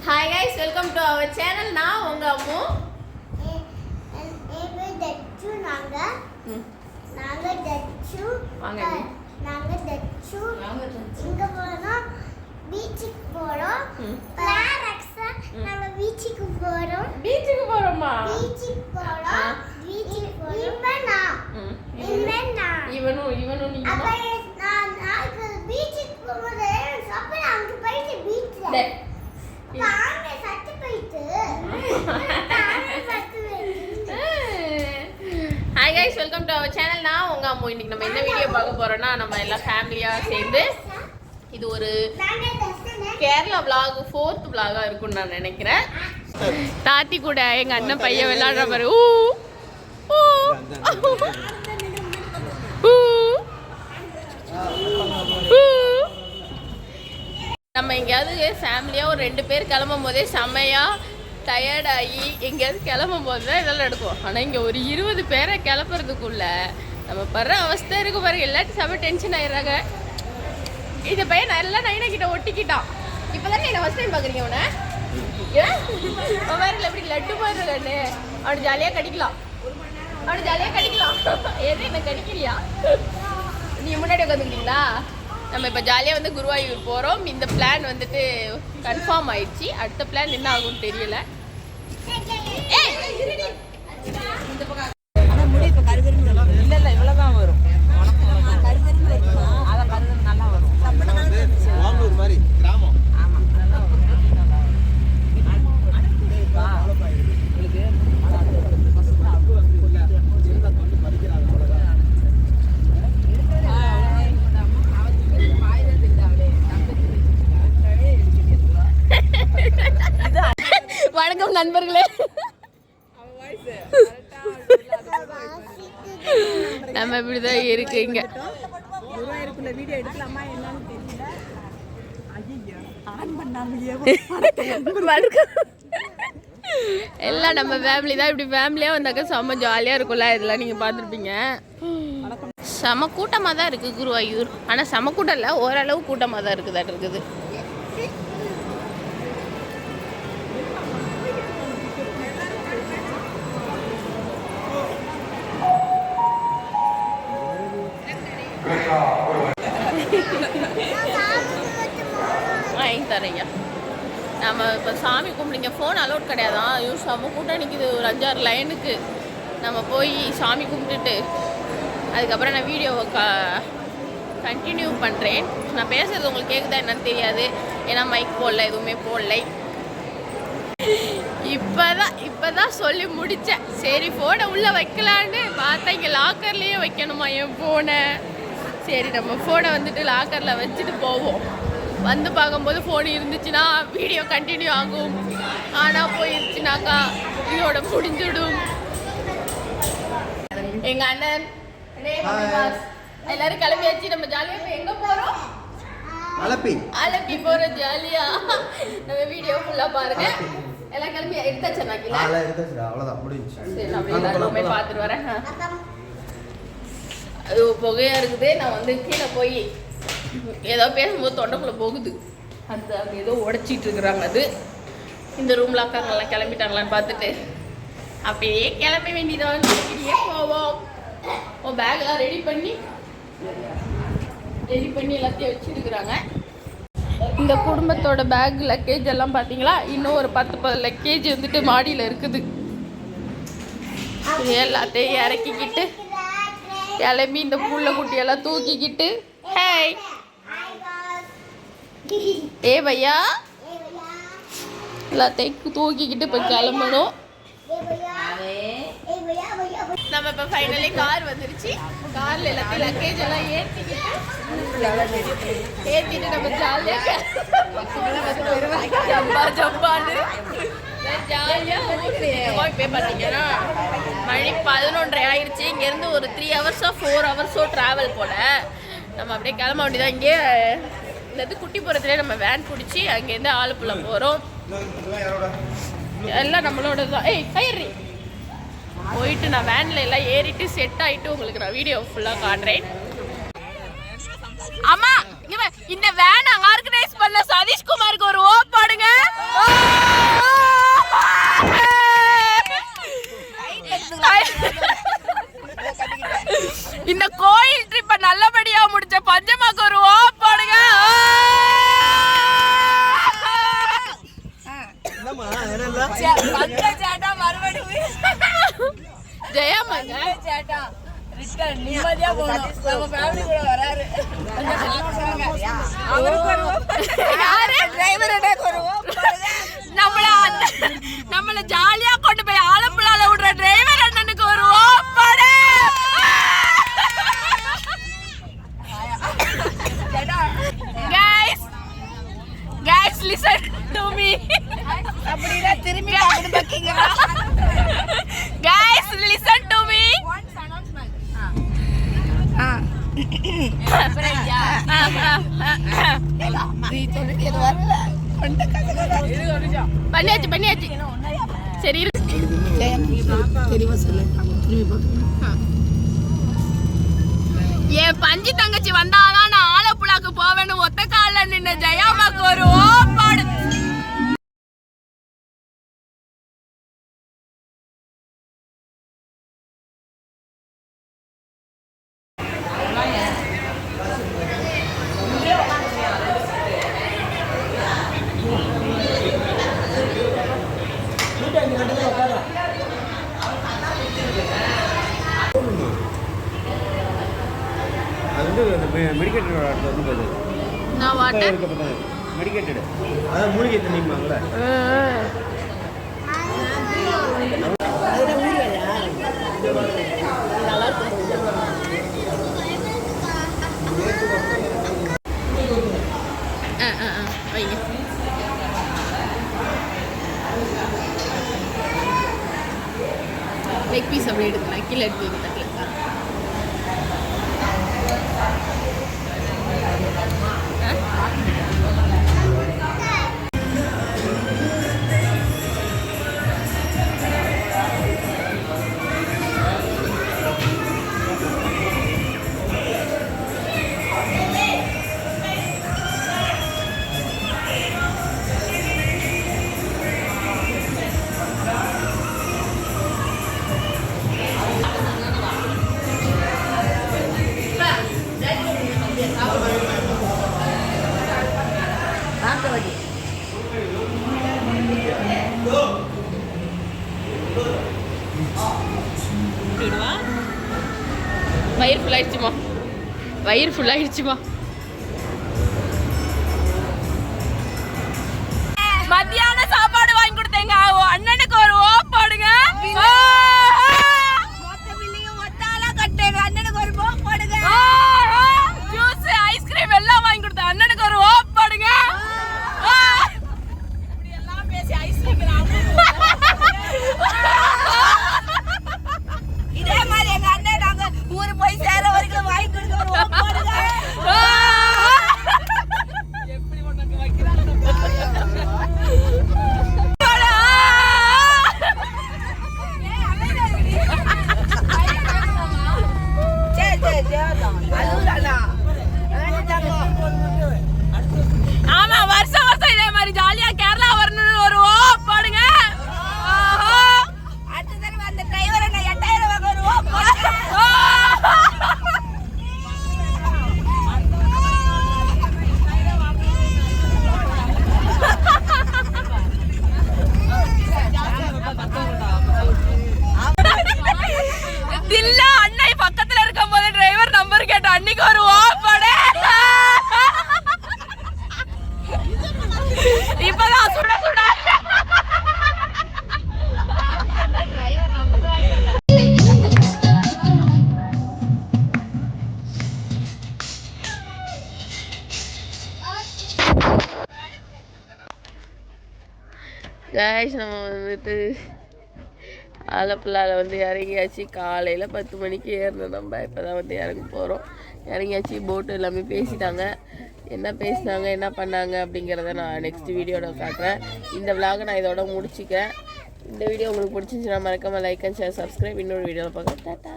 Hi guys, welcome to our channel. நான் உங்க அம்மு. நாங்க தச்சு இங்க போறோம் பீச்சுக்கு போறோம். பிளாரக்ஸா நாங்க பீச்சுக்கு போறோமா? பீச்சுக்கு போறோம். இவனும் நீங்க அப்ப நான் பீச்சுக்கு போறது சப்பல அங்க போயிட்டு பீச்ல வாங்க சட்டி போயிட்டு hi guys, welcome to our channel. நான் உங்க அம்மா. இன்னைக்கு நம்ம என்ன வீடியோ பார்க்க போறோம்னா, நம்ம எல்லாம் ஃபேமிலியா சேர்ந்து இது ஒரு கேரளா vlog 4th vlog இருக்கும்னு நான் நினைக்கிறேன். தாத்தி கூட எங்க அண்ணன் பையன் விளையாடுற பாரு. நம்ம எங்கேயாவது ஃபேமிலியாக ஒரு 2 பேர் கிளம்பும் போதே செம்மையாக டயர்டாகி எங்கேயாவது கிளம்பும் போது தான் இதெல்லாம் எடுக்கும். ஆனால் இங்கே ஒரு 20 பேரை கிளப்புறதுக்குள்ள நம்ம படுற அவஸ்தை இருக்கு பாருங்க. எல்லாத்தையும் செம்ம டென்ஷன் ஆயிடுறாங்க. இந்த பையன் நல்லா நைனா கிட்ட ஒட்டிக்கிட்டான். இப்போ தானே என்ன ஃபஸ்ட் டைம் பார்க்குறீங்க அவனை? வேறு எப்படி லட்டு மாதிரி கண்ணு அவனை ஜாலியாக கடிக்கலாம். எது என்ன கடிக்கலையா? நீங்கள் முன்னாடி உட்காந்துக்கிட்டீங்களா? நம்ம இப்போ ஜாலியாக வந்து குருவாயூர் போகிறோம். இந்த பிளான் வந்துட்டு கன்ஃபார்ம் ஆயிடுச்சு. அடுத்த பிளான் என்ன ஆகும்னு தெரியல. இல்லை இவ்வளோதான் வரும். அதை கருது நல்லா வரும். வாங்கூர் மாதிரி கிராமம். ஆமாம். வணக்கம் நண்பர்களே. நம்ம இப்படிதான் இருக்கு இங்க. வீடியோ எடுக்கலாமா என்னன்னு தெரியல. ஆன் பண்ணாமலே எல்லாம் நம்ம ஃபேமிலி தான். இப்படி ஃபேமிலியாக வந்தாக்க செம்ம ஜாலியாக இருக்கும்ல. இதெல்லாம் நீங்கள் பார்த்துருப்பீங்க. செம கூட்டமாக தான் இருக்குது குருவாயூர். ஆனால் செம கூட்டம் இல்லை, ஓரளவு கூட்டமாக தான் இருக்குது. வாங்கி தரையா. நம்ம இப்போ சாமி கும்பிடுங்க. ஃபோன் அலோட் கிடையாதான். செம்ம கூட்டம் நிற்கிது. ஒரு 5-6 லைனுக்கு நம்ம போய் சாமி கும்பிட்டுட்டு அதுக்கப்புறம் நான் வீடியோவை கண்டினியூ பண்ணுறேன். நான் பேசுகிறது உங்களுக்கு கேட்குதா என்னன்னு தெரியாது. ஏன்னா மைக் போடல, எதுவுமே போடலை. இப்போதான் சொல்லி முடித்தேன். சரி ஃபோனை உள்ளே வைக்கலான்னு பார்த்தா இங்கே லாக்கர்லேயே வைக்கணுமா என் ஃபோனை. சரி நம்ம ஃபோனை வந்துட்டு லாக்கரில் வச்சுட்டு போவோம். வந்து பார்க்கும்போது ஃபோன் இருந்துச்சுன்னா வீடியோ கண்டினியூ ஆகும். ஆனால் போயிருச்சுனாக்கா இதோட முடிஞ்சிடும். எங்கள் அண்ணன் எல்லாரும் கிளம்பியாச்சு. நம்ம ஜாலியாக எங்கே போகிறோம்? அலப்பி போகிறோம் ஜாலியாக. நம்ம வீடியோ ஃபுல்லாக பாருங்க. எல்லாம் கிளம்பி எடுத்தாச்சு. சரி நம்ம எல்லாருமே பார்த்துட்டு வரேன். அது புகையாக இருக்குது. நான் வந்து கீழே போய் ஏதோ பேசும்போது தொண்டைக்குள்ளே போகுது. அது அங்கே ஏதோ உடச்சிட்டு இருக்கிறாங்க. அது இந்த ரூமில் அக்காங்கெல்லாம் கிளம்பிட்டாங்களான்னு பார்த்துட்டு அப்படியே கிளம்ப வேண்டியதான். இப்படியே போவோம். பேக்கெல்லாம் ரெடி பண்ணி எல்லாத்தையும் வச்சுருக்குறாங்க. இந்த குடும்பத்தோட பேக் லக்கேஜ் எல்லாம் பார்த்தீங்களா? இன்னும் ஒரு 10 லக்கேஜ் வந்துட்டு மாடியில் இருக்குது. இது எல்லாத்தையும் இறக்கிக்கிட்டு கிளம்பி இந்த புள்ள குட்டியெல்லாம் தூக்கிக்கிட்டு ஹேய் ஏ பையா எல்லாத்தையும் தூக்கிக்கிட்டு இப்போ கிளம்பணும். நம்ம இப்போ ஃபைனலி கார் வந்துருச்சு. காரில் எல்லாத்தையும் லக்கேஜ் எல்லாம் ஏற்றிட்டு நம்ம ஜாலியாக ஜம்பான்னு ஜாலியாக இப்போ பார்த்தீங்கன்னா மணி 11:30 ஆயிடுச்சு. இங்கேருந்து ஒரு 3 ஹவர்ஸோ 4 ஹவர்ஸோ ட்ராவல் போல். நம்ம அப்படியே கிளம்ப வேண்டியதான். இங்கே இந்த குட்டிப்புறத்துலேயே நம்ம வேன் பிடிச்சி அங்கேருந்து ஆலப்புழா போகிறோம். எல்லாம் நம்மளோட தான். கயிறு போயிட்டு நான் வேனில் எல்லாம் ஏறிட்டு செட் ஆகிட்டு உங்களுக்கு நான் வீடியோ ஃபுல்லாக காட்டுறேன். அம்மா இந்த வேன் ஆர்கனைஸ் பண்ண சதீஷ்குமாருக்கு ஒரு ஓ பாடுங்க. சேட்டா மறுபடியும் ஜெயா மங்க சேட்டா ரிட்டர்ன் நிம்மதியா போகணும். நம்ம ஃபேமிலி கூட வராரு. அவருக்கு வருவோம். யாரு டிரைவரோட வருவோம். நம்மள ஜாலியா கொண்டு போய் ஆலப்புழால விடுற டிரைவர் அண்ணனுக்கு ஒரு ஓப்பாடு. guys listen to me. அப்படினா திரும்பி பார்க்கணும் பாக்கீங்களா? guys listen to me. Once announcement. பண்ணியாச்சு சரி என் பஞ்சு தங்கச்சி வந்தாதான் நான் ஆலப்புழாக்கு போவேன்னு ஒத்த காலில் நின்ன ஜெயாமாக்கு ஒரு ஓப்பாடு. அது வந்து மெடிக்கேட்டட் வந்து போகுது. நான் வாட்டர் மெடிக்கேட்டட் அதாவது மூலிகை தண்ணிம்பாங்கல்ல. வைங்க லெக் பீஸ் அப்படியே எடுக்கலாம். கீழே எடுத்து வைக்க தட்டில் வயிறு ஃபுல்லாயிடுச்சுமா. மத்தியான சாப்பாடு வாங்கி கொடுத்தேங்க. அண்ணனுக்கு ஒரு ஓப்பாடுங்க. அண்ணனுக்கு ஒரு போடுங்க. ஜூஸ் ஐஸ்கிரீம் எல்லாம் வாங்கி கொடுத்தேன். அண்ணனுக்கு ஒரு ஓப்பாடுங்க. எல்லாம் பேசி ஐஸ்கிரீம் இதே மாதிரி எங்க அண்ணன் நாங்க ஊரு போய் சேர வரைக்கும் வாங்கி கொடுக்க ஒரு ஓப்பாடுங்க. எப்படி உனக்கு வைக்கிறாங்க ஆமா வருஷம் வருஷம் இதே மாதிரி ஜாலியா கேரளா வரணும்னு ஒரு ஓப்பாடுங்க. அடுத்த தடவை அந்த டிரைவரை நான் 8000 வாங்க ஒரு ஓப்பாடுங்க. தில்லா அண்ணை பக்கத்துல இருக்கும் போது டிரைவர் நம்பர் கேட்ட அன்னைக்கு ஒரு ஓப்பாடு. இப்பதான் சுட சுட गाइस நம்ம வந்துட்டு ஆலப்புழாவில் வந்து இறங்கியாச்சு. காலையில் 10 மணிக்கு ஏறணும். நம்ம இப்போ தான் வந்து இறங்க போகிறோம். இறங்கியாச்சு. போட்டு எல்லாமே பேசிட்டாங்க. என்ன பேசினாங்க என்ன பண்ணாங்க அப்படிங்கிறத நான் நெக்ஸ்ட் வீடியோவில் காட்டுறேன். இந்த விலாகை நான் இதோட முடிச்சுக்கிறேன். இந்த வீடியோ உங்களுக்கு பிடிச்சிருந்துச்சுன்னா மறக்காமல் லைக் அண்ட் ஷேர் சப்ஸ்கிரைப். இன்னொரு வீடியோவில் பார்க்க டாட்டா.